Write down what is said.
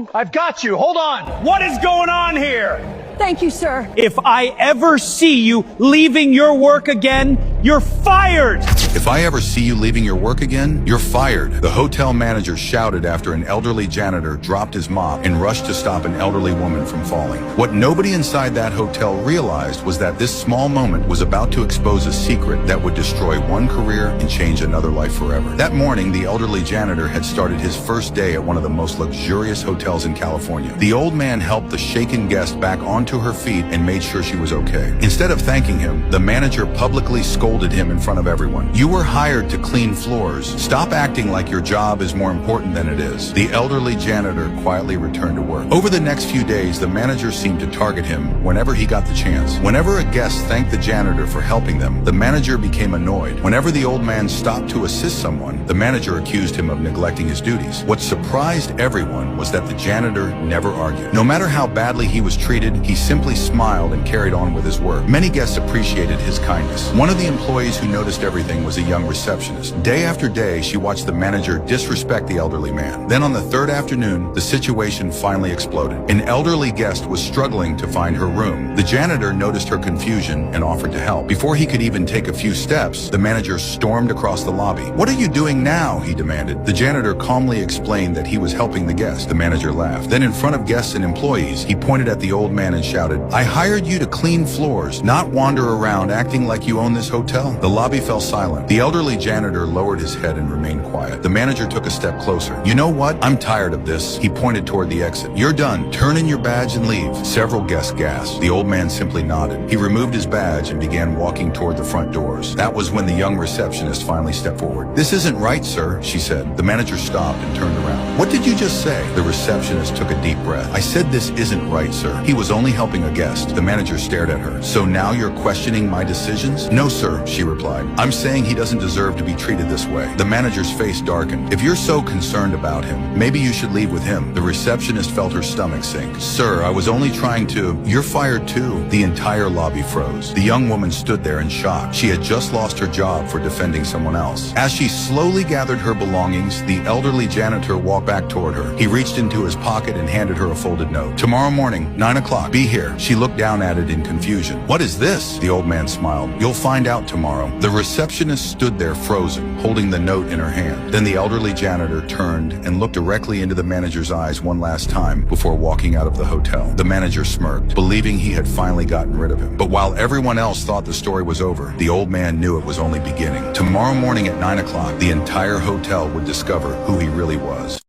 you. I've got you. Hold on. What is going on here? Thank you, sir. If I ever see you leaving your work again, you're fired! If I ever see you leaving your work again, you're fired. The hotel manager shouted after an elderly janitor dropped his mop and rushed to stop an elderly woman from falling. What nobody inside that hotel realized was that this small moment was about to expose a secret that would destroy one career and change another life forever. That morning, the elderly janitor had started his first day at one of the most luxurious hotels in California. The old man helped the shaken guest back onto her feet and made sure she was okay. Instead of thanking him, the manager publicly scolded him in front of everyone. You were hired to clean floors. Stop acting like your job is more important than it is. The elderly janitor quietly returned to work. Over the next few days, the manager seemed to target him whenever he got the chance. Whenever a guest thanked the janitor for helping them, the manager became annoyed. Whenever the old man stopped to assist someone, the manager accused him of neglecting his duties. What surprised everyone was that the janitor never argued. No matter how badly he was treated, he simply smiled and carried on with his work. Many guests appreciated his kindness. One of the employees who noticed everything was a young receptionist. Day after day, she watched the manager disrespect the elderly man. Then on the third afternoon, the situation finally exploded. An elderly guest was struggling to find her room. The janitor noticed her confusion and offered to help. Before he could even take a few steps, the manager stormed across the lobby. "What are you doing now?" he demanded. The janitor calmly explained that he was helping the guest. The manager laughed. Then in front of guests and employees, he pointed at the old man and shouted, "I hired you to clean floors, not wander around acting like you own this hotel." The lobby fell silent. The elderly janitor lowered his head and remained quiet. The manager took a step closer. "You know what? I'm tired of this." He pointed toward the exit. "You're done. Turn in your badge and leave." Several guests gasped. The old man simply nodded. He removed his badge and began walking toward the front doors. That was when the young receptionist finally stepped forward. "This isn't right, sir," she said. The manager stopped and turned around. "What did you just say?" The receptionist took a deep breath. "I said this isn't right, sir. He was only helping a guest." The manager stared at her. "So now you're questioning my decisions?" "No, sir," she replied. "I'm saying he doesn't deserve to be treated this way." The manager's face darkened. "If you're so concerned about him, maybe you should leave with him." The receptionist felt her stomach sink. "Sir, I was only trying to—" "You're fired too." The entire lobby froze. The young woman stood there in shock. She had just lost her job for defending someone else. As she slowly gathered her belongings, the elderly janitor walked back toward her. He reached into his pocket and handed her a folded note. "Tomorrow morning, 9 o'clock. Be here." She looked down at it in confusion. "What is this?" The old man smiled. "You'll find out tomorrow." The receptionist stood there frozen, holding the note in her hand. Then the elderly janitor turned and looked directly into the manager's eyes one last time before walking out of the hotel. The manager smirked, believing he had finally gotten rid of him. But while everyone else thought the story was over, the old man knew it was only beginning. Tomorrow morning at 9 o'clock, the entire hotel would discover who he really was.